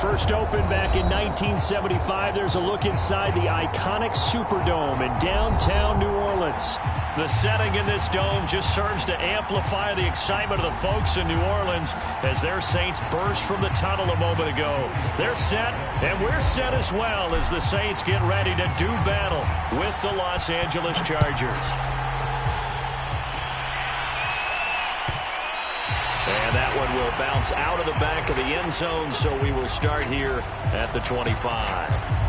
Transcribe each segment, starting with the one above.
First opened back in 1975. There's a look inside the iconic Superdome in downtown New Orleans. The setting in this dome just serves to amplify the excitement of the folks in New Orleans as their Saints burst from the tunnel a moment ago. They're set, and we're set as well as the Saints get ready to do battle with the Los Angeles Chargers. And that one will bounce out of the back of the end zone, so we will start here at the 25.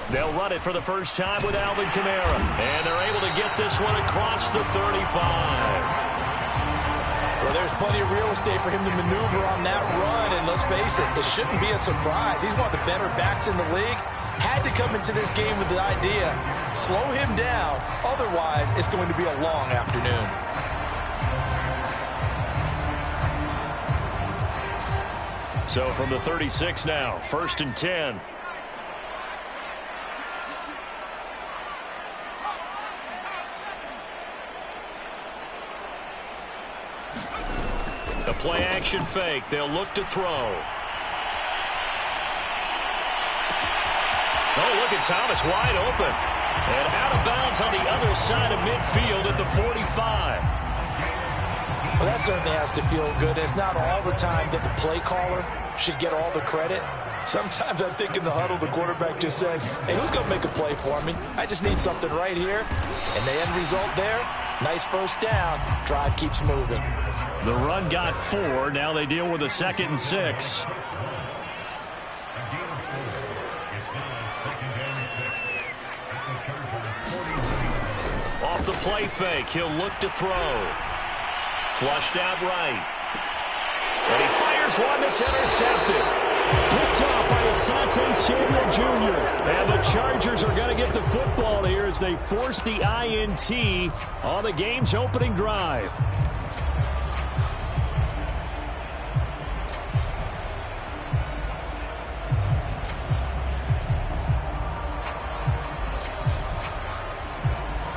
They'll run it for the first time with Alvin Kamara. And they're able to get this one across the 35. Well, there's plenty of real estate for him to maneuver on that run. And let's face it, it shouldn't be a surprise. He's one of the better backs in the league. Had to come into this game with the idea, slow him down. Otherwise, it's going to be a long afternoon. So from the 36 now, 1st and 10. The play action fake. They'll look to throw. Oh, look at Thomas wide open. And out of bounds on the other side of midfield at the 45. Well, that certainly has to feel good. It's not all the time that the play caller should get all the credit. Sometimes I think in the huddle, the quarterback just says, hey, who's going to make a play for me? I just need something right here. And the end result there, nice first down. Drive keeps moving. The run got 4. Now they deal with a 2nd and 6. Off the play fake, he'll look to throw. Flushed out right. And he fires one that's intercepted. Picked off by Asante Samuel Jr. And the Chargers are going to get the football here as they force the INT on the game's opening drive.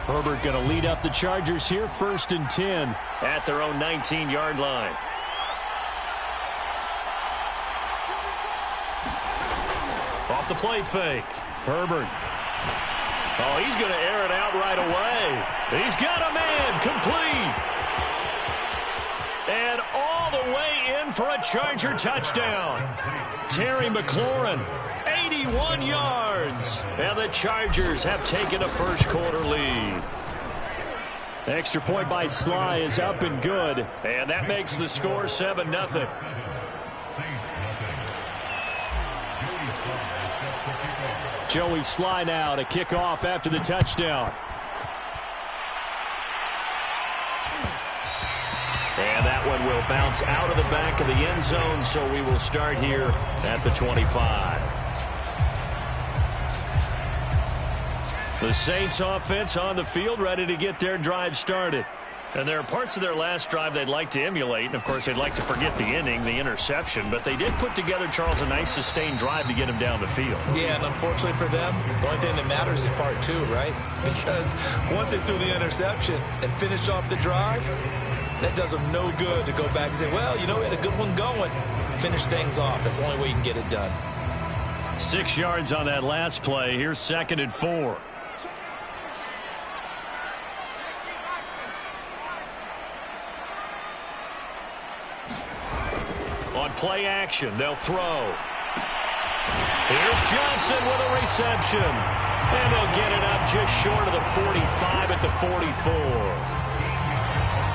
Herbert going to lead up the Chargers here, 1st and 10 at their own 19-yard line. Off the play fake. Herbert. Oh, he's going to air it out right away. He's got a man complete. And all the way in for a Charger touchdown. Terry McLaurin, 81 yards. And the Chargers have taken a first-quarter lead. Extra point by Sly is up and good. And that makes the score 7-0. Joey Sly now to kick off after the touchdown. And that one will bounce out of the back of the end zone, so we will start here at the 25. The Saints offense on the field, ready to get their drive started. And there are parts of their last drive they'd like to emulate. And, of course, they'd like to forget the inning, the interception. But they did put together, Charles, a nice sustained drive to get him down the field. Yeah, and unfortunately for them, the only thing that matters is part 2, right? Because once they threw the interception and finished off the drive, that does them no good to go back and say, well, you know, we had a good one going. Finish things off. That's the only way you can get it done. 6 yards on that last play. Here's 2nd and 4. On play action, they'll throw. Here's Johnson with a reception. And they'll get it up just short of the 45 at the 44.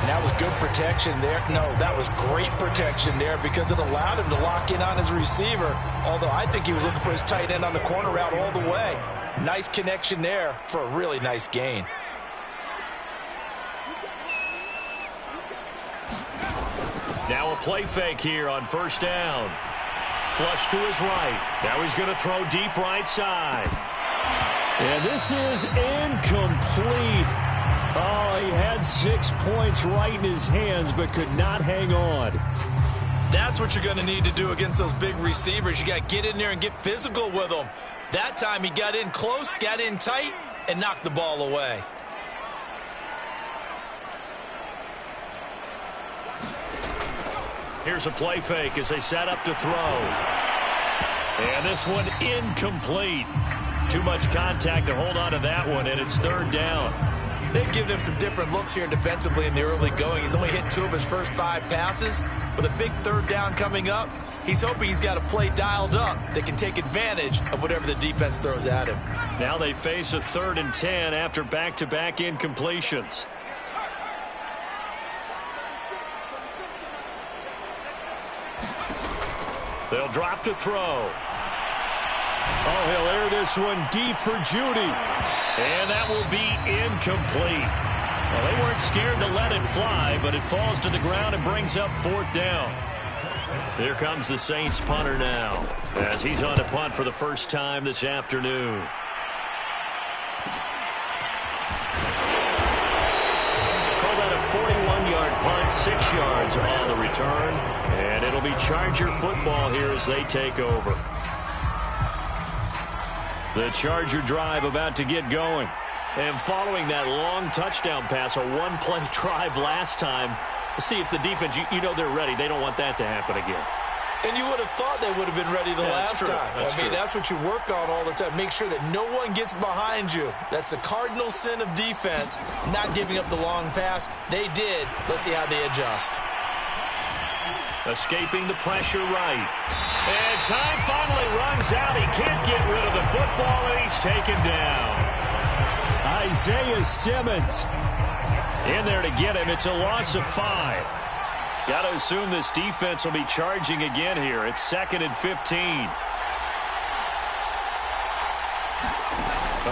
And that was good protection there. No, that was great protection there because it allowed him to lock in on his receiver. Although I think he was looking for his tight end on the corner route all the way. Nice connection there for a really nice gain. Now a play fake here on 1st down. flush to his right. Now he's going to throw deep right side. And this is incomplete. Oh, he had 6 points right in his hands, but could not hang on. That's what you're going to need to do against those big receivers. You got to get in there and get physical with them. That time he got in close, got in tight, and knocked the ball away. Here's a play fake as they set up to throw. And this one incomplete. Too much contact to hold on to that one, and it's third down. They've given him some different looks here defensively in the early going. He's only hit 2 of his first 5 passes. With a big third down coming up, he's hoping he's got a play dialed up that can take advantage of whatever the defense throws at him. Now they face a 3rd and 10 after back-to-back incompletions. They'll drop to throw. Oh, he'll air this one deep for Judy. And that will be incomplete. Well, they weren't scared to let it fly, but it falls to the ground and brings up 4th down. Here comes the Saints punter now, as he's on to punt for the first time this afternoon. Call that a 41-yard punt, 6 yards on the return. And it'll be Charger football here as they take over. The Charger drive about to get going. And following that long touchdown pass, a one-play drive last time, let's see if the defense, you know they're ready. They don't want that to happen again. And you would have thought they would have been ready the last time. That's what you work on all the time. Make sure that no one gets behind you. That's the cardinal sin of defense, not giving up the long pass. They did. Let's see how they adjust. Escaping the pressure right. And time finally runs out. He can't get rid of the football, and he's taken down. Isaiah Simmons in there to get him. It's a loss of 5. Got to assume this defense will be charging again here. It's 2nd and 15.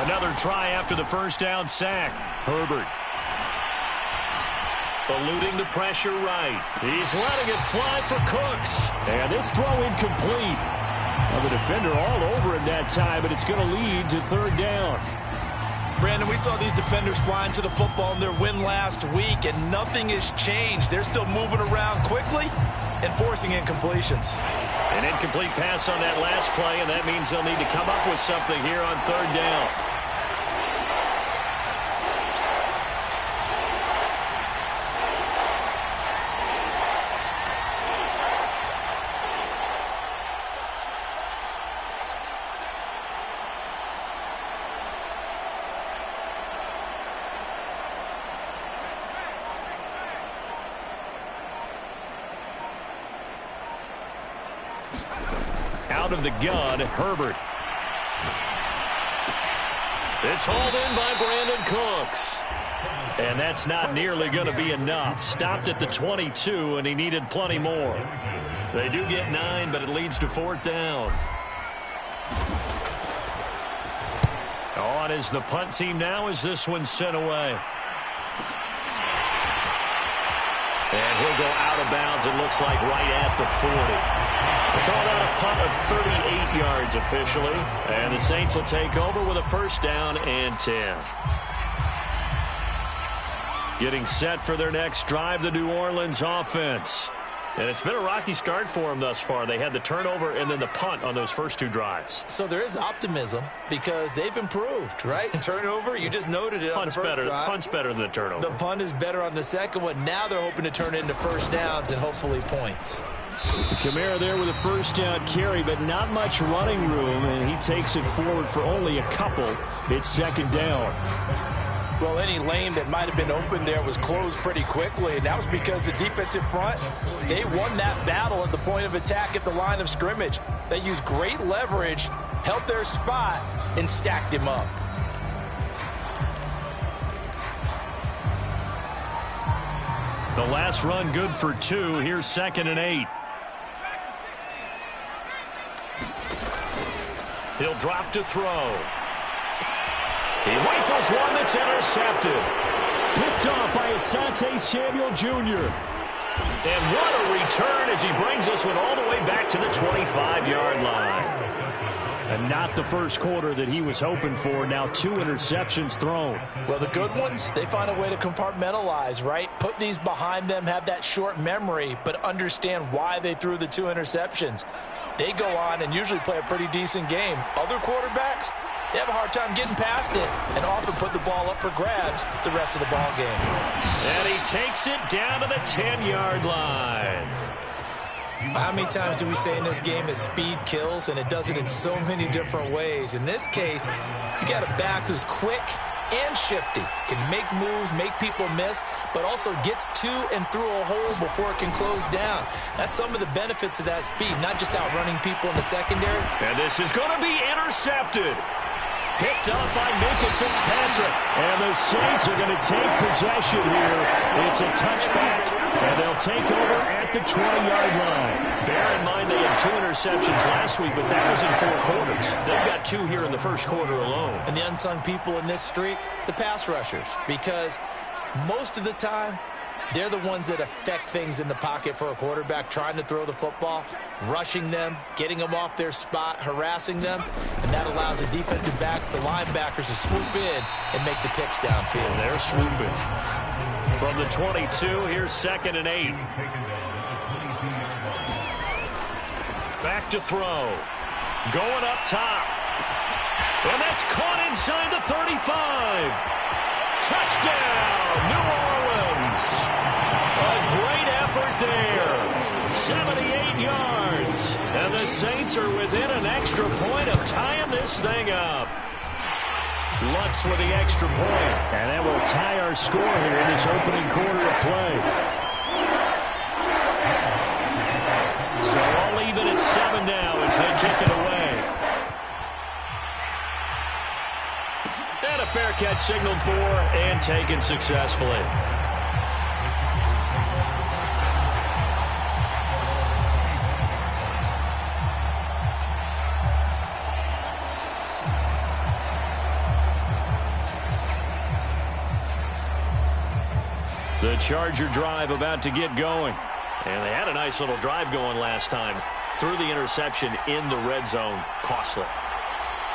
Another try after the first down sack. Herbert eluding the pressure right. He's letting it fly for Cooks. And this throw incomplete. Well, the defender all over him that time, but it's going to lead to 3rd down. Brandon, we saw these defenders flying to the football in their win last week, and nothing has changed. They're still moving around quickly and forcing incompletions. An incomplete pass on that last play, and that means they'll need to come up with something here on 3rd down. Out of the gun, Herbert. It's hauled in by Brandon Cooks. And that's not nearly going to be enough. Stopped at the 22, and he needed plenty more. They do get 9, but it leads to 4th down. On is the punt team now as this one's sent away. And he'll go out of bounds, it looks like right at the 40. They called out a punt of 38 yards officially. And the Saints will take over with a 1st down and 10. Getting set for their next drive, the New Orleans offense. And it's been a rocky start for them thus far. They had the turnover and then the punt on those first 2 drives. So there is optimism because they've improved, right? Turnover, you just noted it on the first drive. Punt's better than the turnover. The punt is better on the second one. Now they're hoping to turn it into 1st downs and hopefully points. Kamara there with a 1st down carry, but not much running room, and he takes it forward for only a couple. It's 2nd down. Well, any lane that might have been open there was closed pretty quickly, and that was because the defensive front, they won that battle at the point of attack at the line of scrimmage. They used great leverage, held their spot, and stacked him up. The last run good for 2. Here's 2nd and 8. He'll drop to throw. He rifles one that's intercepted. Picked off by Asante Samuel Jr. And what a return as he brings this one all the way back to the 25-yard line. And not the first quarter that he was hoping for. Now 2 interceptions thrown. Well, the good ones, they find a way to compartmentalize, right? Put these behind them, have that short memory, but understand why they threw the 2 interceptions. They go on and usually play a pretty decent game. Other quarterbacks, they have a hard time getting past it and often put the ball up for grabs the rest of the ball game. And he takes it down to the 10-yard line. How many times do we say in this game that speed kills, and it does it in so many different ways? In this case, you got a back who's quick and shifty, can make moves, make people miss, but also gets to and through a hole before it can close down. That's some of the benefits of that speed, not just outrunning people in the secondary. And this is going to be intercepted. Picked up by Minka Fitzpatrick. And the Saints are going to take possession here. It's a touchback, and they'll take over at the 20-yard line. Bear in mind they had 2 interceptions last week, but that was in 4 quarters. They've got 2 here in the first quarter alone. And the unsung people in this streak, the pass rushers, because most of the time, they're the ones that affect things in the pocket for a quarterback, trying to throw the football, rushing them, getting them off their spot, harassing them, and that allows the defensive backs, the linebackers, to swoop in and make the picks downfield. They're swooping. From the 22, here's 2nd and 8. Back to throw. Going up top. And that's caught inside the 35. Touchdown, New Orleans. A great effort there. 78 yards. And the Saints are within an extra point of tying this thing up. Lutz with the extra point. And that will tie our score here in this opening quarter of play. So all even at 7 now as they kick it away. And a fair catch signaled for and taken successfully. The Charger drive about to get going. And they had a nice little drive going last time. Threw the interception in the red zone. Costly.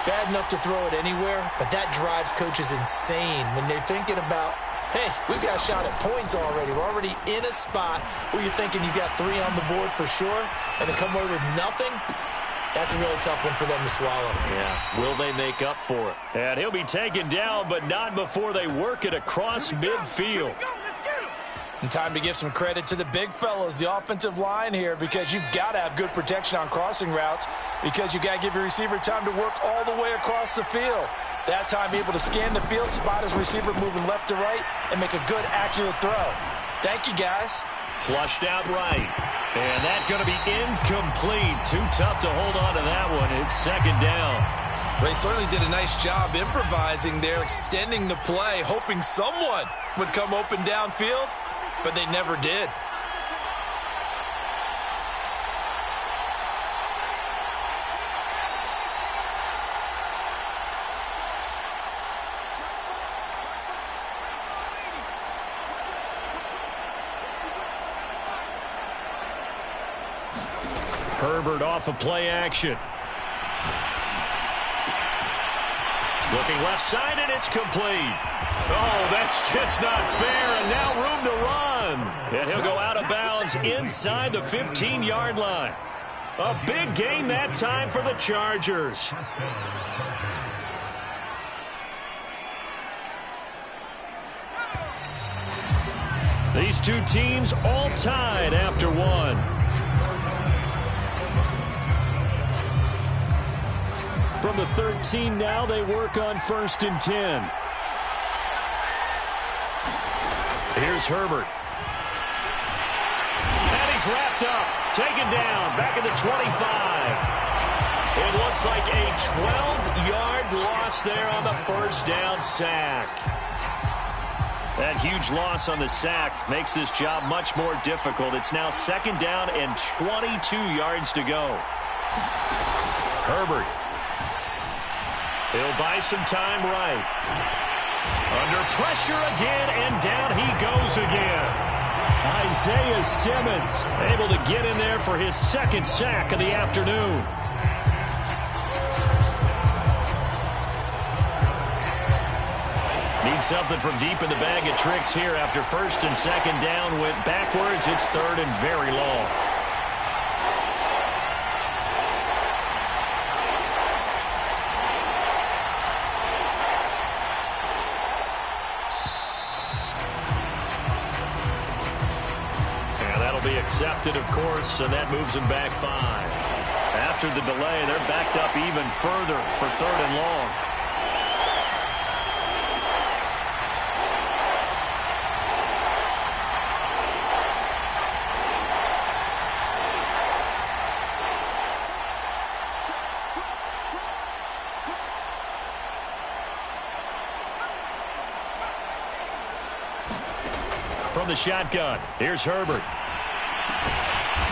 Bad enough to throw it anywhere, but that drives coaches insane when they're thinking about, hey, we've got a shot at points already. We're already in a spot where you're thinking you got 3 on the board for sure, and to come away with nothing, that's a really tough one for them to swallow. Yeah, will they make up for it? And he'll be taken down, but not before they work it across midfield. And time to give some credit to the big fellows, the offensive line here, because you've got to have good protection on crossing routes, because you got to give your receiver time to work all the way across the field. That time able to scan the field, spot his receiver moving left to right, and make a good, accurate throw. Thank you, guys. Flushed out right. And that's going to be incomplete. Too tough to hold on to that one. It's 2nd down. They certainly did a nice job improvising there, extending the play, hoping someone would come open downfield, but they never did. Herbert off of play action. Looking left side, and it's complete. Oh, that's just not fair, and now room to run. And he'll go out of bounds inside the 15-yard line. A big gain that time for the Chargers. These two teams all tied after 1. From the 13 now, they work on 1st and 10. Here's Herbert. And he's wrapped up. Taken down. Back at the 25. It looks like a 12-yard loss there on the 1st down sack. That huge loss on the sack makes this job much more difficult. It's now 2nd down and 22 yards to go. Herbert. He'll buy some time right. Under pressure again, and down he goes again. Isaiah Simmons able to get in there for his second sack of the afternoon. Need something from deep in the bag of tricks here after first and second down went backwards. It's third and very long. Be accepted, of course, and that moves them back 5. After the delay, they're backed up even further for third and long. From the shotgun, here's Herbert.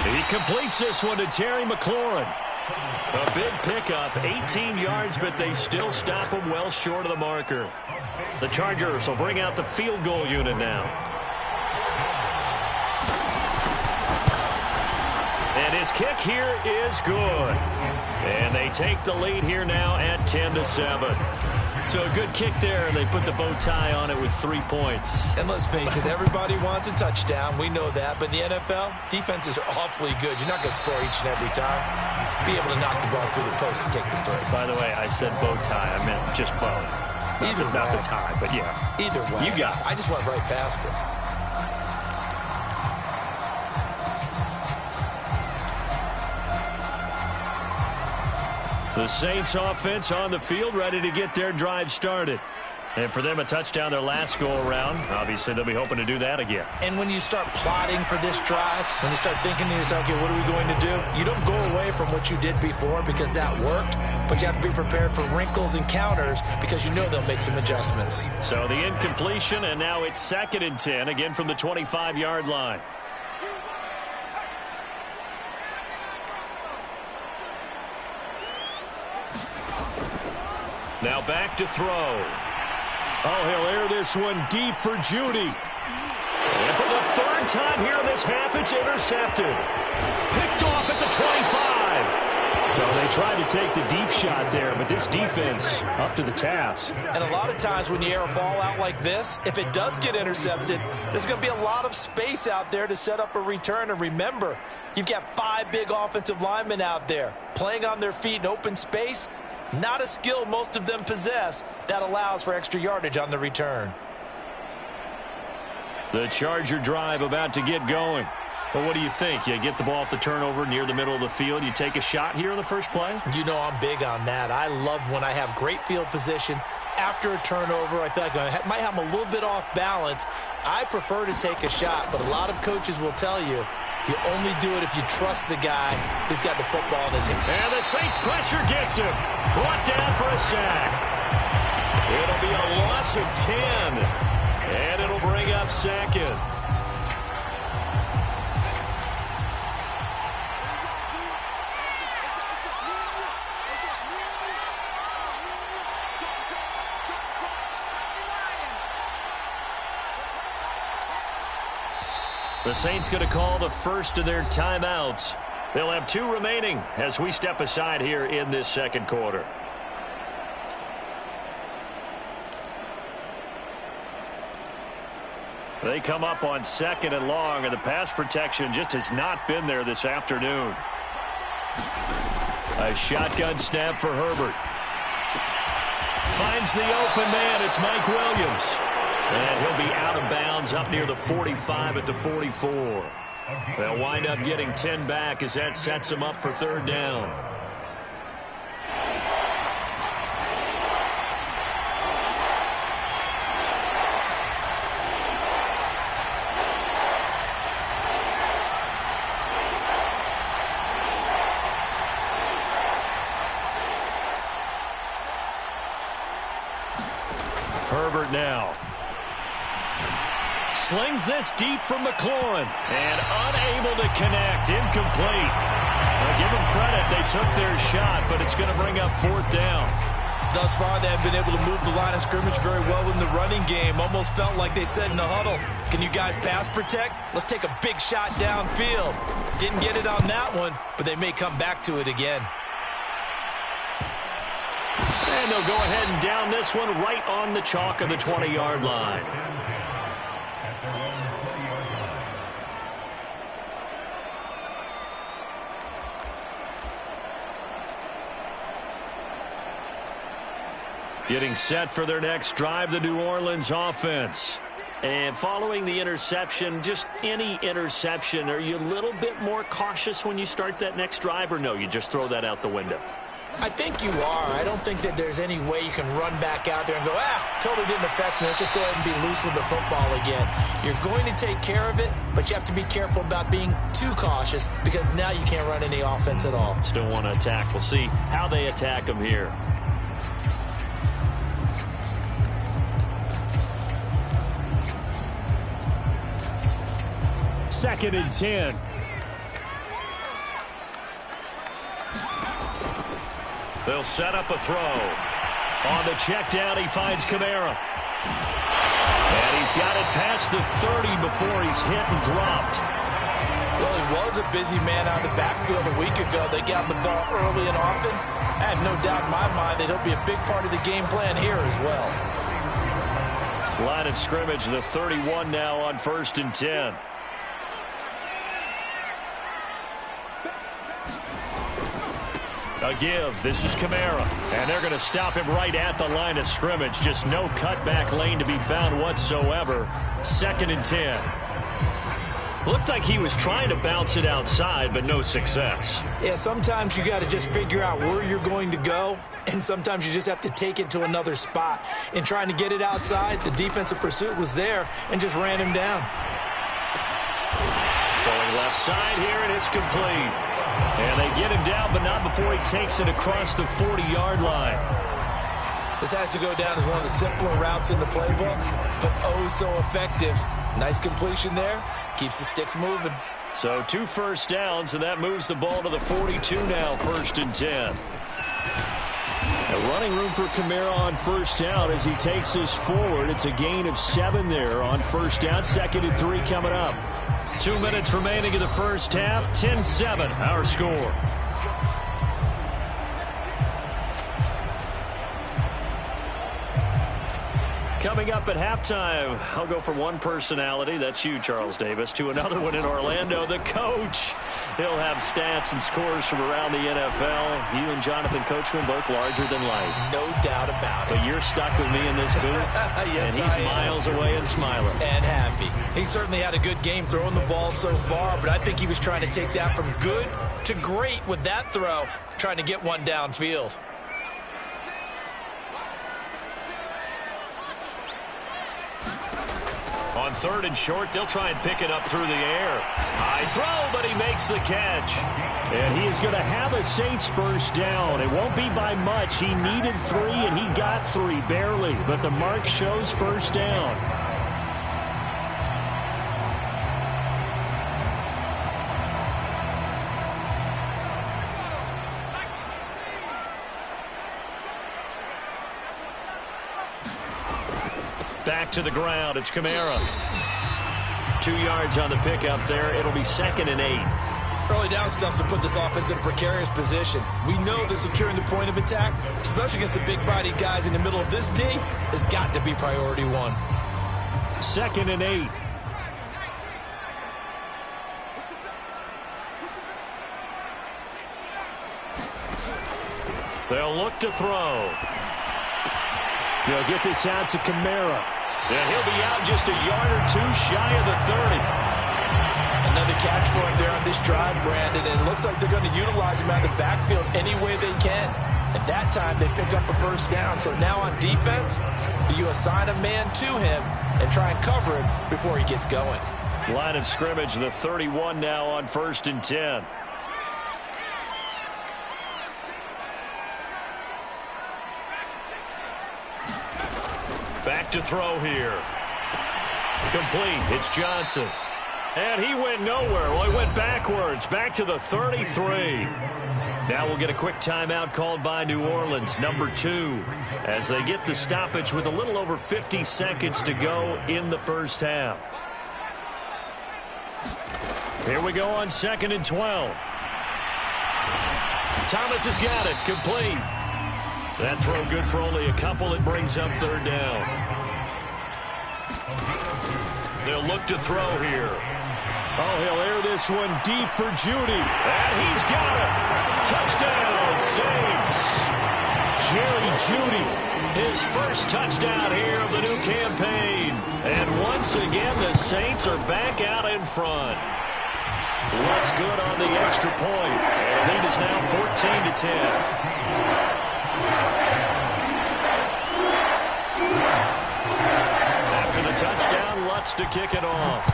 He completes this one to Terry McLaurin. A big pickup, 18 yards, but they still stop him well short of the marker. The Chargers will bring out the field goal unit now. And his kick here is good. And they take the lead here now at 10-7. So a good kick there, and they put the bow tie on it with 3 points. And let's face it, everybody wants a touchdown. We know that. But in the NFL, defenses are awfully good. You're not going to score each and every time. Be able to knock the ball through the post and kick the three. By the way, I said bow tie. I meant just bow. Either way. Not the tie, but yeah. Either way. You got it. I just went right past it. The Saints offense on the field, ready to get their drive started. And for them, a touchdown their last go-around. Obviously, they'll be hoping to do that again. And when you start plotting for this drive, when you start thinking to yourself, okay, what are we going to do? You don't go away from what you did before because that worked, but you have to be prepared for wrinkles and counters because you know they'll make some adjustments. So the incompletion, and now it's 2nd and 10, again from the 25-yard line. Now back to throw. Oh, he'll air this one deep for Judy. And for the third time here in this half, it's intercepted. Picked off at the 25. So they tried to take the deep shot there, but this defense up to the task. And a lot of times when you air a ball out like this, if it does get intercepted, there's going to be a lot of space out there to set up a return. And remember, you've got 5 big offensive linemen out there playing on their feet in open space. Not a skill most of them possess that allows for extra yardage on the return. The Charger drive about to get going. But what do you think? You get the ball off the turnover near the middle of the field. You take a shot here in the first play? You know I'm big on that. I love when I have great field position. After a turnover, I feel like I might have them a little bit off balance. I prefer to take a shot, but a lot of coaches will tell you, you only do it if you trust the guy who's got the football in his hand. And the Saints pressure gets him. Brought down for a sack. It'll be a loss of 10. And it'll bring up 2nd. The Saints going to call the first of their timeouts. They'll have 2 remaining as we step aside here in this second quarter. They come up on 2nd and long, and the pass protection just has not been there this afternoon. A shotgun snap for Herbert. Finds the open man. It's Mike Williams. And he'll be out of bounds up near the 45 at the 44. They'll wind up getting 10 back as that sets them up for 3rd down. Herbert now. Slings this deep from McLaurin. And unable to connect. Incomplete. I'll give them credit. They took their shot, but it's going to bring up 4th down. thus far they have been able to move the line of scrimmage very well in the running game. Almost felt like they said in the huddle, can you guys pass protect? Let's take a big shot downfield. Didn't get it on that one, but they may come back to it again. And they'll go ahead and down this one right on the chalk of the 20-yard line. Getting set for their next drive, the New Orleans offense. And following the interception, just any interception, are you a little bit more cautious when you start that next drive, or no, you just throw that out the window? I think you are. I don't think that there's any way you can run back out there and go, totally didn't affect me. Let's just go ahead and be loose with the football again. You're going to take care of it, but you have to be careful about being too cautious because now you can't run any offense at all. Still want to attack. We'll see how they attack them here. Second and 10. They'll set up a throw. On the check down, he finds Kamara. And he's got it past the 30 before he's hit and dropped. Well, he was a busy man out of the backfield a week ago. They got the ball early and often. I have no doubt in my mind that he'll be a big part of the game plan here as well. Line of scrimmage, the 31 now on 1st and 10. A give. This is Kamara. And they're going to stop him right at the line of scrimmage. Just no cutback lane to be found whatsoever. 2nd and 10. Looked like he was trying to bounce it outside, but no success. Yeah, sometimes you got to just figure out where you're going to go, and sometimes you just have to take it to another spot. In trying to get it outside, the defensive pursuit was there and just ran him down. Throwing left side here, and it's complete. And they get him down, but not before he takes it across the 40-yard line. This has to go down as one of the simpler routes in the playbook, but oh so effective. Nice completion there. Keeps the sticks moving. So 2 first downs, and that moves the ball to the 42 now, 1st and 10. A running room for Kamara on 1st down as he takes this forward. It's a gain of 7 there on 1st down. 2nd and 3 coming up. 2 minutes remaining in the first half. 10-7, our score. Coming up at halftime, I'll go from one personality, that's you, Charles Davis, to another one in Orlando, the coach. He'll have stats and scores from around the NFL. You and Jonathan Coachman, both larger than life. No doubt about it. But you're stuck with me in this booth, yes, and he's miles away and smiling. And happy. He certainly had a good game throwing the ball so far, but I think he was trying to take that from good to great with that throw, trying to get one downfield. On 3rd and short, they'll try and pick it up through the air. High throw, but he makes the catch. And he is going to have a Saints first down. It won't be by much. He needed 3, and he got 3, barely. But the mark shows first down. Back to the ground. It's Kamara. 2 yards on the pickup there. It'll be 2nd and 8. Early down stuff to put this offense in a precarious position. We know that securing the point of attack, especially against the big-bodied guys in the middle of this D, has got to be priority 1. 2nd and 8. They'll look to throw. They'll get this out to Kamara. And he'll be out just a yard or 2 shy of the 30. Another catch for him there on this drive, Brandon, and it looks like they're going to utilize him out of the backfield any way they can. At that time, they pick up a first down. So now on defense, do you assign a man to him and try and cover him before he gets going? Line of scrimmage, the 31 now on 1st and 10. Back to throw here. Complete. It's Johnson. And he went nowhere. Well, he went backwards. Back to the 33. Now we'll get a quick timeout called by New Orleans, number 2, as they get the stoppage with a little over 50 seconds to go in the first half. Here we go on 2nd and 12. Thomas has got it, complete. That throw good for only a couple. It brings up 3rd down. They'll look to throw here. Oh, he'll air this one deep for Judy. And he's got it. Touchdown, Saints. Jerry Judy. His first touchdown here of the new campaign. And once again, the Saints are back out in front. What's good on the extra point. And the lead is now 14-10. After the touchdown, Lutz to kick it off.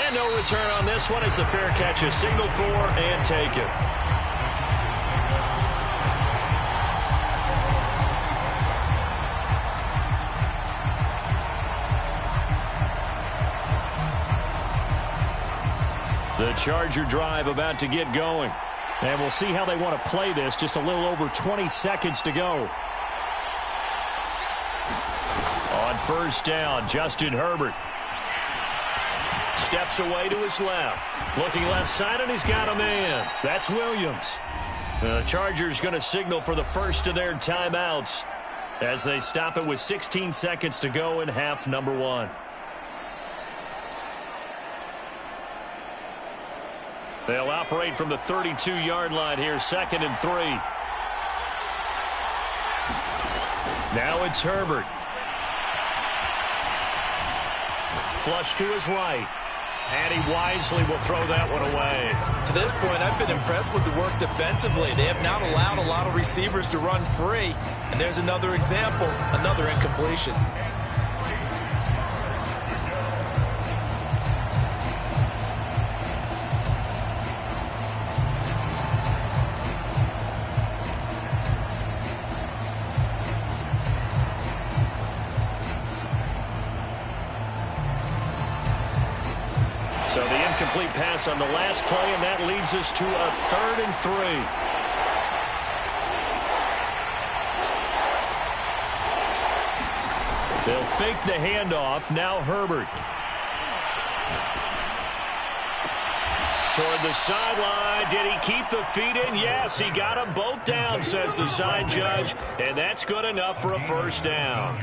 And no return on this one as the fair catch is signaled for and taken. The Charger drive about to get going. And we'll see how they want to play this. Just a little over 20 seconds to go. On 1st down, Justin Herbert steps away to his left. Looking left side, and he's got a man. That's Williams. The Chargers going to signal for the first of their timeouts as they stop it with 16 seconds to go in half number 1. They'll operate from the 32-yard line here, 2nd and 3. Now it's Herbert. Flush to his right. And he wisely will throw that one away. To this point, I've been impressed with the work defensively. They have not allowed a lot of receivers to run free. And there's another example, another incompletion. So the incomplete pass on the last play, and that leads us to a 3rd and 3. They'll fake the handoff. Now Herbert. Toward the sideline. Did he keep the feet in? Yes, he got them both down, says the side judge. And that's good enough for a 1st down.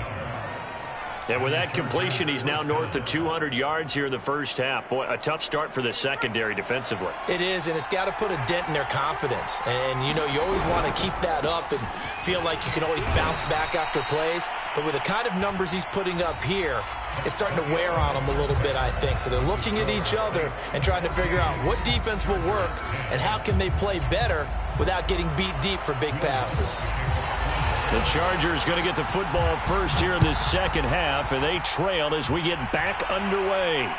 And with that completion, he's now north of 200 yards here in the first half. Boy, a tough start for the secondary defensively. It is, and it's got to put a dent in their confidence. And, you know, you always want to keep that up and feel like you can always bounce back after plays. But with the kind of numbers he's putting up here, it's starting to wear on them a little bit, I think. So they're looking at each other and trying to figure out what defense will work and how can they play better without getting beat deep for big passes. The Chargers going to get the football first here in this second half, and they trail as we get back underway.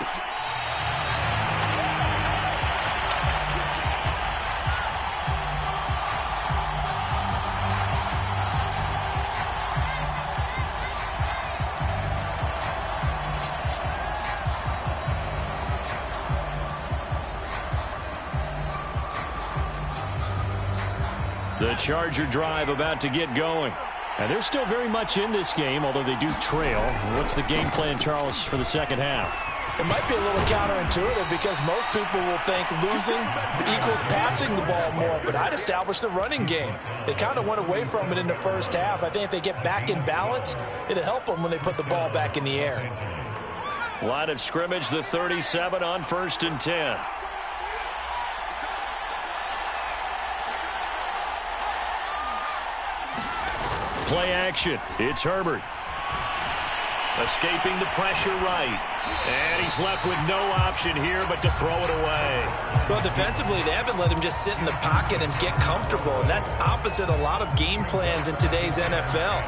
The Charger drive about to get going. And they're still very much in this game, although they do trail. What's the game plan, Charles, for the second half? It might be a little counterintuitive because most people will think losing equals passing the ball more, but I'd establish the running game. They kind of went away from it in the first half. I think if they get back in balance, it'll help them when they put the ball back in the air. Line of scrimmage, the 37 on 1st and 10. Play action. It's Herbert. Escaping the pressure right. And he's left with no option here but to throw it away. Well, defensively, they haven't let him just sit in the pocket and get comfortable. And that's opposite a lot of game plans in today's NFL.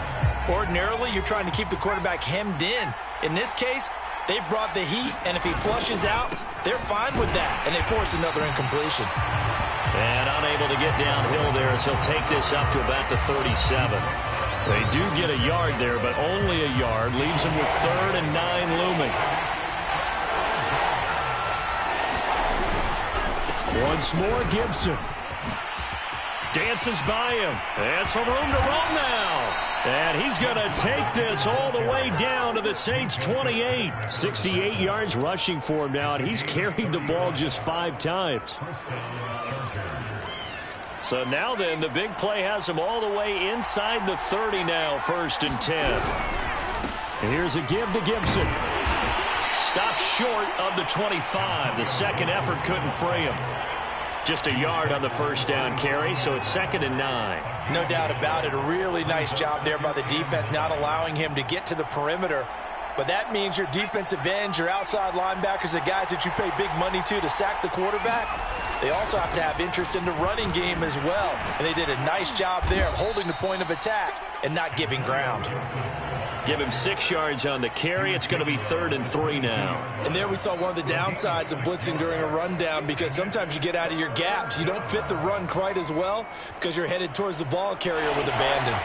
Ordinarily, you're trying to keep the quarterback hemmed in. In this case, they brought the heat, and if he flushes out, they're fine with that. And they force another incompletion. And unable to get downhill there as he'll take this up to about the 37. They do get a yard there, but only a yard. Leaves them with 3rd and 9 looming. Once more, Gibson. Dances by him. And some room to roam now. And he's going to take this all the way down to the Saints' 28. 68 yards rushing for him now, and he's carried the ball just 5 times. So now then, the big play has him all the way inside the 30 now, 1st and 10. Here's a give to Gibson. Stopped short of the 25. The second effort couldn't free him. Just a yard on the first down carry, so it's 2nd and 9. No doubt about it. A really nice job there by the defense, not allowing him to get to the perimeter. But that means your defensive ends, your outside linebackers, the guys that you pay big money to sack the quarterback, they also have to have interest in the running game as well. And they did a nice job there of holding the point of attack and not giving ground. Give him 6 yards on the carry. It's going to be 3rd and 3 now. And there we saw one of the downsides of blitzing during a rundown, because sometimes you get out of your gaps. You don't fit the run quite as well because you're headed towards the ball carrier with abandon.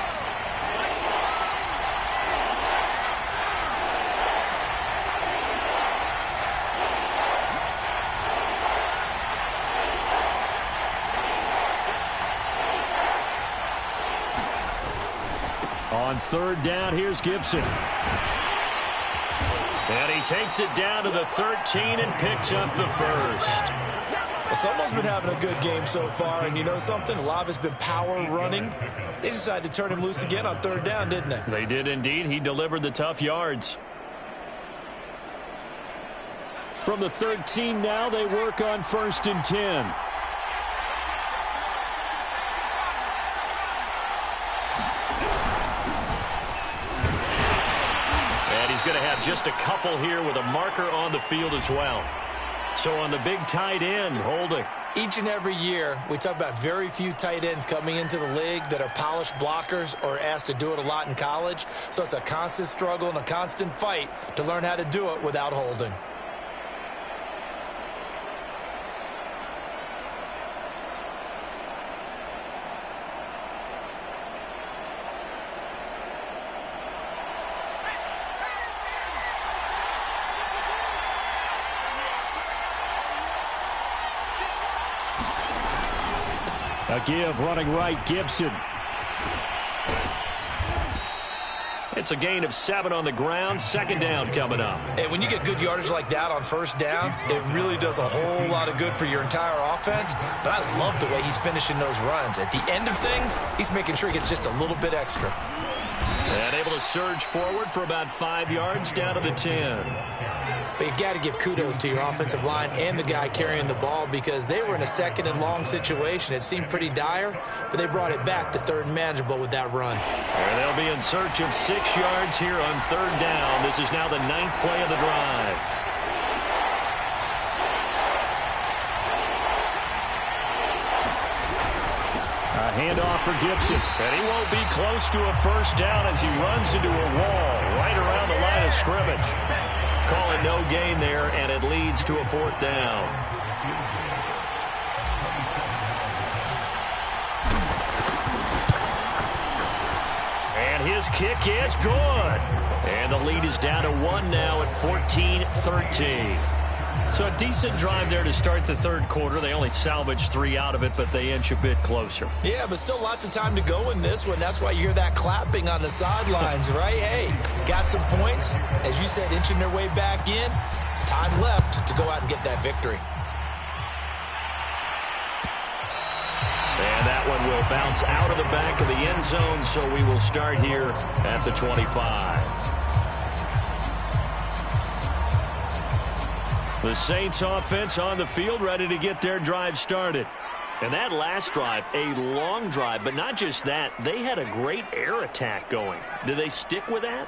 On 3rd down, here's Gibson. And he takes it down to the 13 and picks up the first. Well, someone's been having a good game so far, and you know something? A lot of it's been power running. They decided to turn him loose again on 3rd down, didn't they? They did indeed. He delivered the tough yards. From the 13 now, they work on 1st and 10. Going to have just a couple here with a marker on the field as well. So on the big tight end, holding. Each and every year, we talk about very few tight ends coming into the league that are polished blockers or asked to do it a lot in college. So it's a constant struggle and a constant fight to learn how to do it without holding. A give running right, Gibson. It's a gain of 7 on the ground. 2nd down coming up. And when you get good yardage like that on 1st down, it really does a whole lot of good for your entire offense. But I love the way he's finishing those runs. At the end of things, he's making sure he gets just a little bit extra. And able to surge forward for about 5 yards down to the 10. But you've got to give kudos to your offensive line and the guy carrying the ball, because they were in a 2nd and long situation. It seemed pretty dire, but they brought it back to 3rd and manageable with that run. And they'll be in search of 6 yards here on 3rd down. This is now the 9th play of the drive. A handoff for Gibson. And he won't be close to a 1st down as he runs into a wall right around the line of scrimmage. Call it no gain there, and it leads to a 4th down. And his kick is good. And the lead is down to 1 now at 14-13. So a decent drive there to start the 3rd quarter. They only salvaged 3 out of it, but they inch a bit closer. Yeah, but still lots of time to go in this one. That's why you hear that clapping on the sidelines, right? Hey, got some points. As you said, inching their way back in. Time left to go out and get that victory. And that one will bounce out of the back of the end zone, so we will start here at the 25. The Saints offense on the field, ready to get their drive started. And that last drive, a long drive, but not just that, they had a great air attack going. Do they stick with that?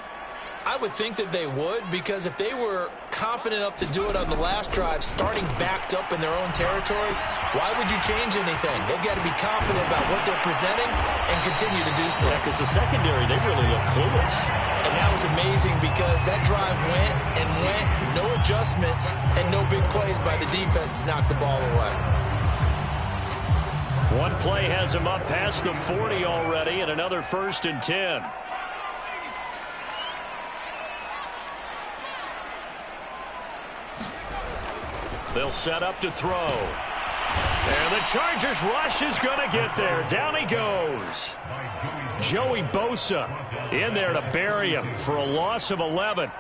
I would think that they would, because if they were confident enough to do it on the last drive, starting backed up in their own territory, why would you change anything? They've got to be confident about what they're presenting and continue to do so. Yeah, because the secondary, they really look clueless. And that was amazing, because that drive went and went, no adjustments, and no big plays by the defense to knock the ball away. One play has him up past the 40 already, and another 1st and 10. They'll set up to throw. And the Chargers rush is going to get there. Down he goes. Joey Bosa in there to bury him for a loss of 11.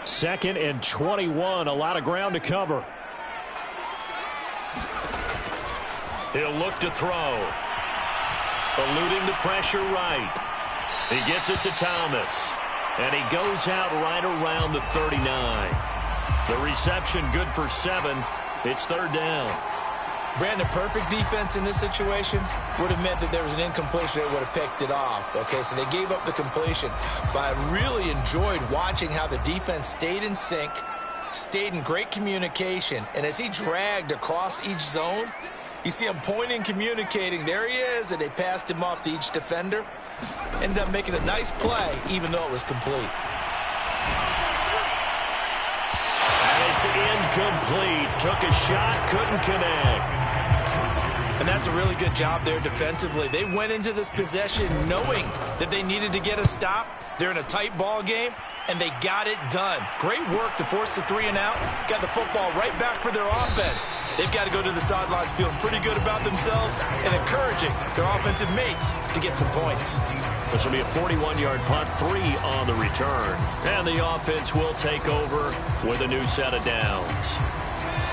Second and 21, a lot of ground to cover. He'll look to throw. Eluding the pressure right. He gets it to Thomas. And he goes out right around the 39. The reception good for 7. It's third down. Brandon, perfect defense in this situation would have meant that there was an incompletion that would have picked it off. Okay, so they gave up the completion. But I really enjoyed watching how the defense stayed in sync, stayed in great communication. And as he dragged across each zone, you see him pointing, communicating. There he is, and they passed him off to each defender. Ended up making a nice play, even though it was complete. And it's incomplete. Took a shot, couldn't connect. And that's a really good job there defensively. They went into this possession knowing that they needed to get a stop. They're in a tight ball game, and they got it done. Great work to force the 3 and out. Got the football right back for their offense. They've got to go to the sidelines feeling pretty good about themselves and encouraging their offensive mates to get some points. This will be a 41-yard punt, 3 on the return. And the offense will take over with a new set of downs.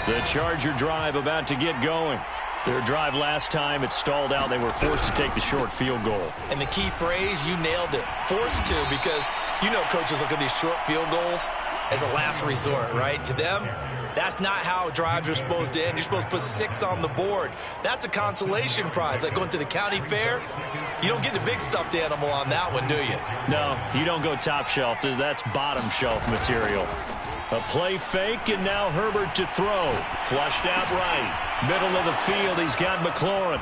The Charger drive about to get going. Their drive last time, it stalled out. They were forced to take the short field goal. And the key phrase, you nailed it. Forced to, because you know coaches look at these short field goals as a last resort, right? To them, that's not how drives are supposed to end. You're supposed to put 6 on the board. That's a consolation prize. Like going to the county fair, you don't get the big stuffed animal on that one, do you? No, you don't go top shelf. That's bottom shelf material. A play fake, and now Herbert to throw. Flushed out right. Middle of the field, he's got McLaurin.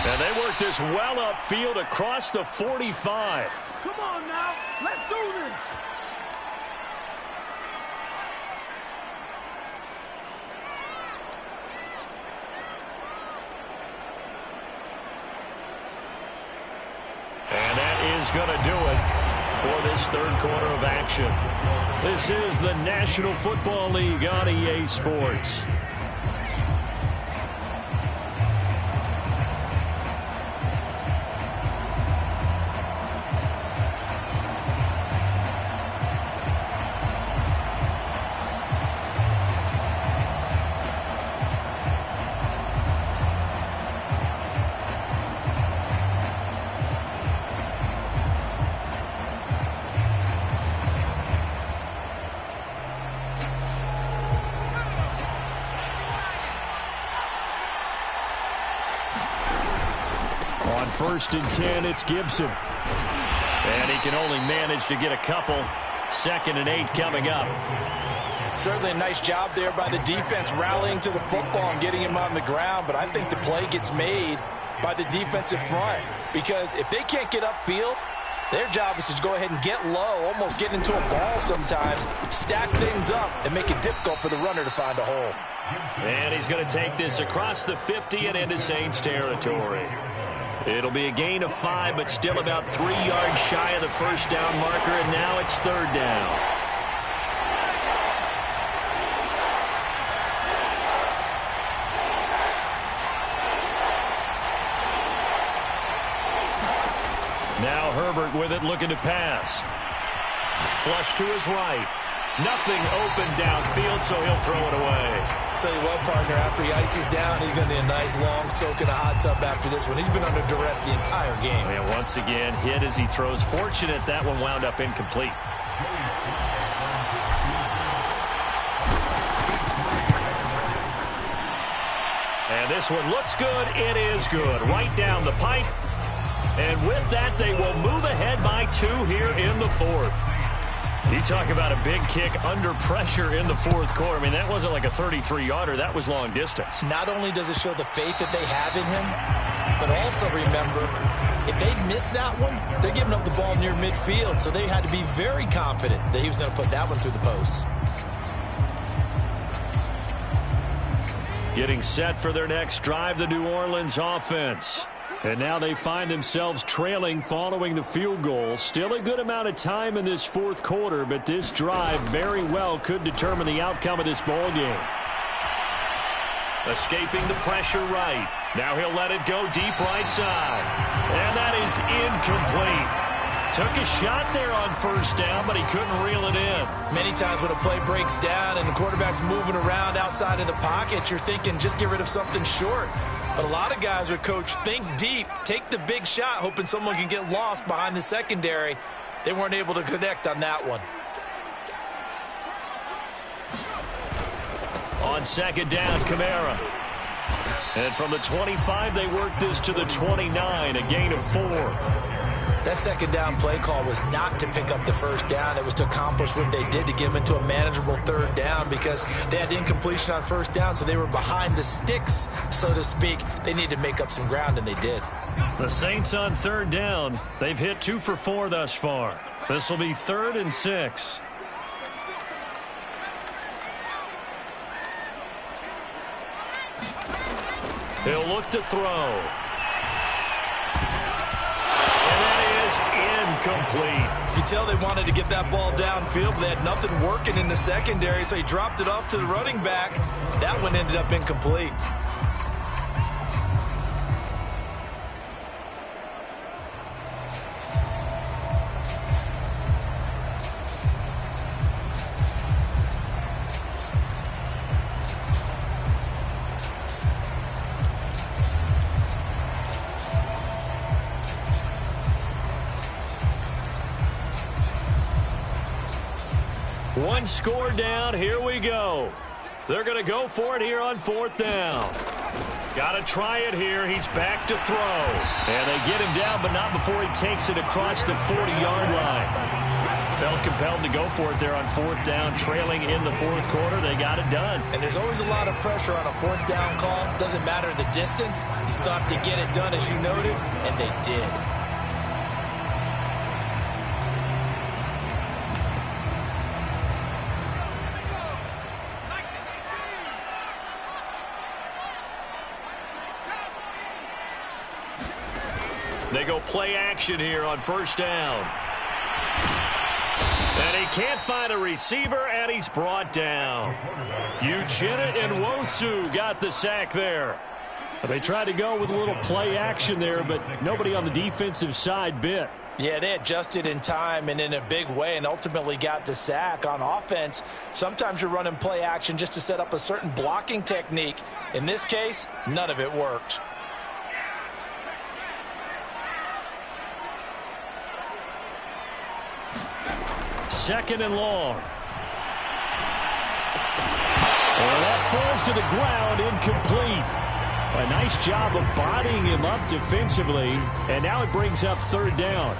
And they work this well upfield across the 45. Come on now, let's do this. And that is going to do it for this third quarter of action. This is the National Football League on EA Sports. On 1st and 10, it's Gibson. And he can only manage to get a couple. 2nd and 8 coming up. Certainly a nice job there by the defense rallying to the football and getting him on the ground. But I think the play gets made by the defensive front. Because if they can't get upfield, their job is to go ahead and get low, almost get into a ball sometimes, stack things up, and make it difficult for the runner to find a hole. And he's going to take this across the 50 and into Saints territory. It'll be a gain of 5, but still about 3 yards shy of the first down marker, and now it's third down. Now Herbert with it, looking to pass. Flush to his right. Nothing open downfield, so he'll throw it away. Tell you what, partner, after he ices down, he's going to need a nice long soak in a hot tub after this one. He's been under duress the entire game. And once again, hit as he throws. Fortunate that one wound up incomplete. And this one looks good. It is good. Right down the pipe. And with that, they will move ahead by 2 here in the 4th. You talk about a big kick under pressure in the 4th quarter. I mean, that wasn't like a 33-yarder. That was long distance. Not only does it show the faith that they have in him, but also remember, if they'd missed that one, they're giving up the ball near midfield. So they had to be very confident that he was going to put that one through the post. Getting set for their next drive, the New Orleans offense. And now they find themselves trailing following the field goal. Still a good amount of time in this fourth quarter, but this drive very well could determine the outcome of this ball game. Escaping the pressure right. Now he'll let it go deep right side. And that is incomplete. Took a shot there on first down, but he couldn't reel it in. Many times when a play breaks down and the quarterback's moving around outside of the pocket, you're thinking just get rid of something short. But a lot of guys are coached, think deep, take the big shot, hoping someone can get lost behind the secondary. They weren't able to connect on that one. On second down, Kamara. And from the 25, they work this to the 29, a gain of 4. That second down play call was not to pick up the first down. It was to accomplish what they did to get them into a manageable third down because they had incompletion on first down, so they were behind the sticks, so to speak. They needed to make up some ground, and they did. The Saints on third down. They've hit 2 for 4 thus far. This will be 3rd and 6. He'll look to throw. Incomplete. You could tell they wanted to get that ball downfield, but they had nothing working in the secondary, so he dropped it off to the running back. That one ended up incomplete. One score down. Here we go. They're going to go for it here on 4th down. Got to try it here. He's back to throw. And they get him down, but not before he takes it across the 40-yard line. Felt compelled to go for it there on 4th down, trailing in the 4th quarter. They got it done. And there's always a lot of pressure on a 4th down call. Doesn't matter the distance. You still have to get it done, as you noted, and they did. They go play action here on first down. And he can't find a receiver, and he's brought down. Uchenna and Nwosu got the sack there. They tried to go with a little play action there, but nobody on the defensive side bit. Yeah, they adjusted in time and in a big way and ultimately got the sack. On offense, sometimes you're running play action just to set up a certain blocking technique. In this case, none of it worked. Second and long. And that falls to the ground, incomplete. A nice job of bodying him up defensively, and now it brings up 3rd down.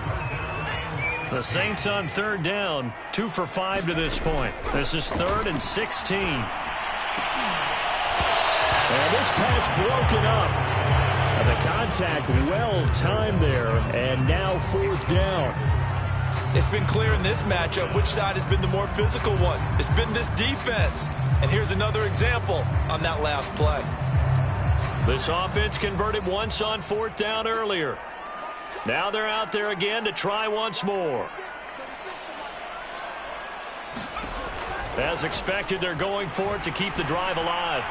The Saints on 3rd down, 2 for 5 to this point. This is 3rd and 16. And this pass broken up. And the contact well timed there, and now 4th down. It's been clear in this matchup which side has been the more physical one. It's been this defense. And here's another example on that last play. This offense converted once on 4th down earlier. Now they're out there again to try once more. As expected, they're going for it to keep the drive alive.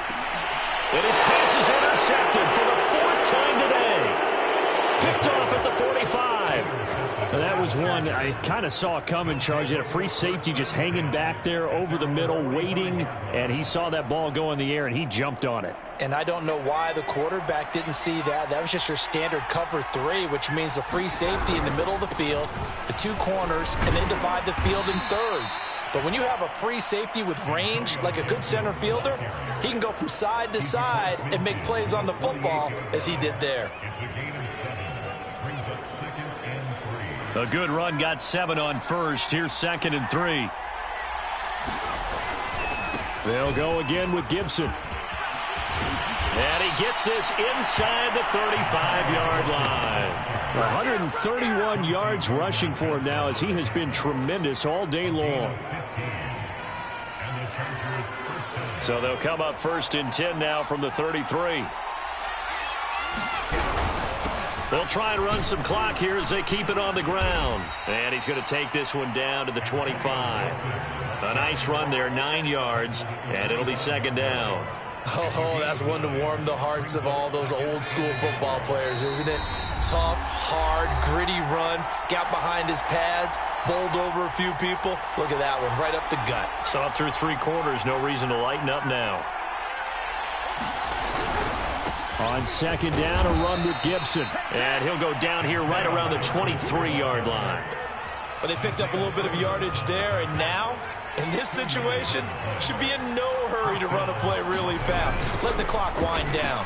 And his pass is intercepted for the 4th time today. Picked off at the 45. And that was one I kind of saw coming, Charge. He had a free safety just hanging back there over the middle, waiting, and he saw that ball go in the air, and he jumped on it. And I don't know why the quarterback didn't see that. That was just your standard cover 3, which means the free safety in the middle of the field, the 2 corners, and then divide the field in thirds. But when you have a free safety with range, like a good center fielder, he can go from side to side and make plays on the football as he did there. A good run, got 7 on first. Here's 2nd and 3. They'll go again with Gibson. And he gets this inside the 35-yard line. 131 yards rushing for him now as he has been tremendous all day long. So they'll come up 1st and 10 now from the 33. They'll try and run some clock here as they keep it on the ground. And he's going to take this one down to the 25. A nice run there, 9 yards, and it'll be second down. Oh, that's one to warm the hearts of all those old-school football players, isn't it? Tough, hard, gritty run, got behind his pads, bowled over a few people. Look at that one, right up the gut. Saw it through 3 quarters, no reason to lighten up now. On second down, a run with Gibson. And he'll go down here right around the 23-yard line. But they picked up a little bit of yardage there, and now, in this situation, should be in no hurry to run a play really fast. Let the clock wind down.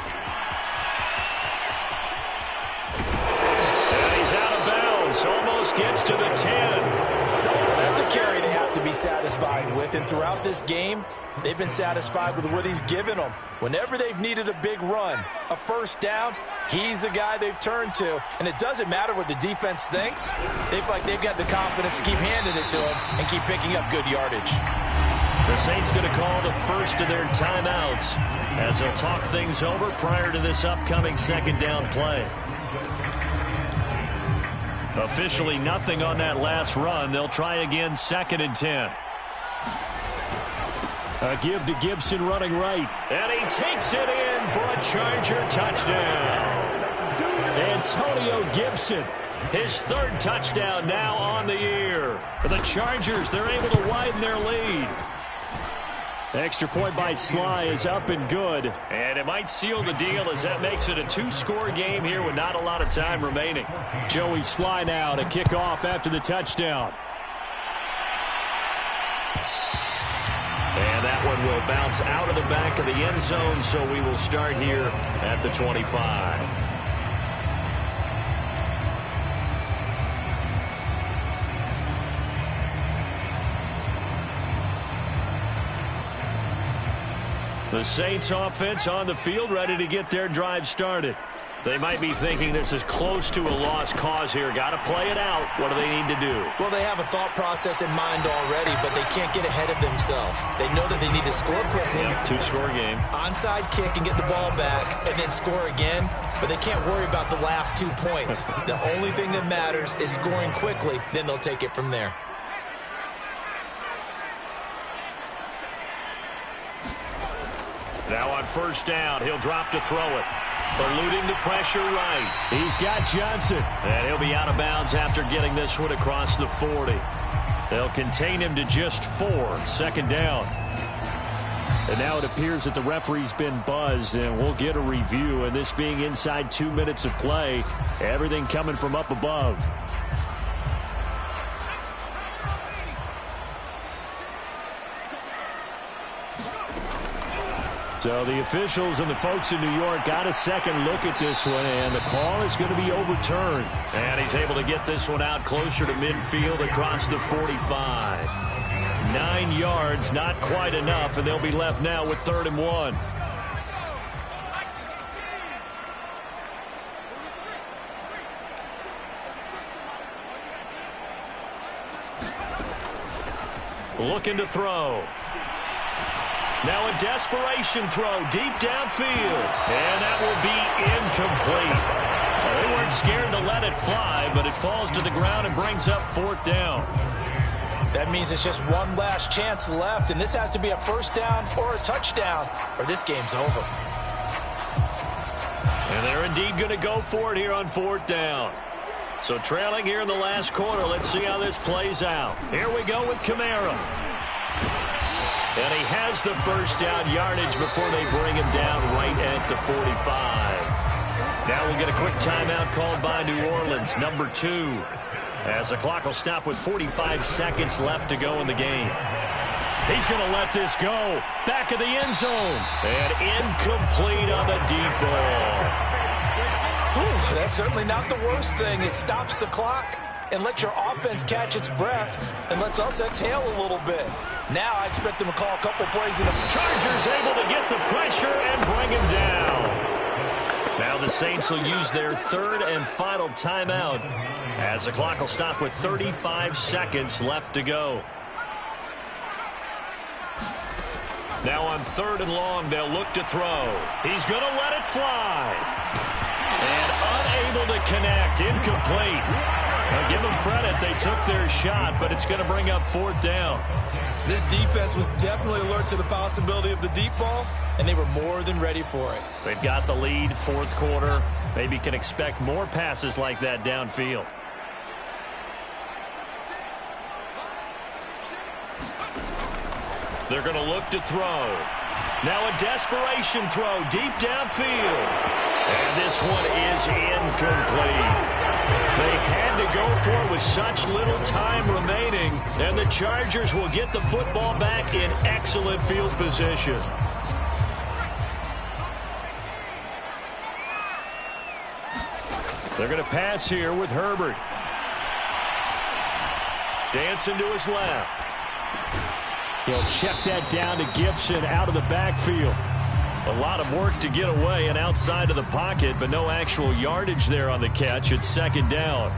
And he's out of bounds. Almost gets to the 10. That's a carry they have to be satisfied with, and throughout this game, they've been satisfied with what he's given them. Whenever they've needed a big run, a first down, he's the guy they've turned to. And it doesn't matter what the defense thinks. They've got the confidence to keep handing it to him and keep picking up good yardage. The Saints going to call the first of their timeouts as they'll talk things over prior to this upcoming second down play. Officially nothing on that last run. They'll try again, 2nd and 10. A give to Gibson running right. And he takes it in for a Charger touchdown. Antonio Gibson, his 3rd touchdown now on the year. For the Chargers, they're able to widen their lead. Extra point by Sly is up and good. And it might seal the deal as that makes it a 2-score game here with not a lot of time remaining. Joey Sly now to kick off after the touchdown. And that one will bounce out of the back of the end zone, so we will start here at the 25. The Saints offense on the field, ready to get their drive started. They might be thinking this is close to a lost cause here. Got to play it out. What do they need to do? Well, they have a thought process in mind already, but they can't get ahead of themselves. They know that they need to score quickly. Yep, 2-score game. Onside kick and get the ball back and then score again, but they can't worry about the last 2 points. The only thing that matters is scoring quickly, then they'll take it from there. Now on first down, he'll drop to throw it. Eluding the pressure right. He's got Johnson. And he'll be out of bounds after getting this one across the 40. They'll contain him to just 4. 2nd down. And now it appears that the referee's been buzzed, and we'll get a review. And this being inside 2 minutes of play, everything coming from up above. So the officials and the folks in New York got a second look at this one, and the call is going to be overturned. And he's able to get this one out closer to midfield across the 45. 9 yards, not quite enough, and they'll be left now with 3rd and 1. Looking to throw. Now a desperation throw deep downfield. And that will be incomplete. Well, they weren't scared to let it fly, but it falls to the ground and brings up 4th down. That means it's just one last chance left, and this has to be a first down or a touchdown, or this game's over. And they're indeed going to go for it here on 4th down. So trailing here in the last quarter, let's see how this plays out. Here we go with Kamara. And he has the first down yardage before they bring him down right at the 45. Now we'll get a quick timeout called by New Orleans, number 2. As the clock will stop with 45 seconds left to go in the game. He's going to let this go. Back of the end zone. And incomplete on the deep ball. Whew, that's certainly not the worst thing. It stops the clock and lets your offense catch its breath and lets us exhale a little bit. Now I expect them to call a couple plays. Chargers able to get the pressure and bring him down. Now the Saints will use their 3rd and final timeout as the clock will stop with 35 seconds left to go. Now on 3rd and long, they'll look to throw. He's going to let it fly. And unable Unable to connect. Incomplete. Now, give them credit. They took their shot, but it's going to bring up fourth down. This defense was definitely alert to the possibility of the deep ball, and they were more than ready for it. They've got the lead, fourth quarter. Maybe can expect more passes like that downfield. They're going to look to throw. Now a desperation throw deep downfield. And this one is incomplete. They had to go for it with such little time remaining, and the Chargers will get the football back in excellent field position. They're going to pass here with Herbert. Dancing to his left. He'll check that down to Gibson out of the backfield. A lot of work to get away and outside of the pocket, but no actual yardage there on the catch. It's second down.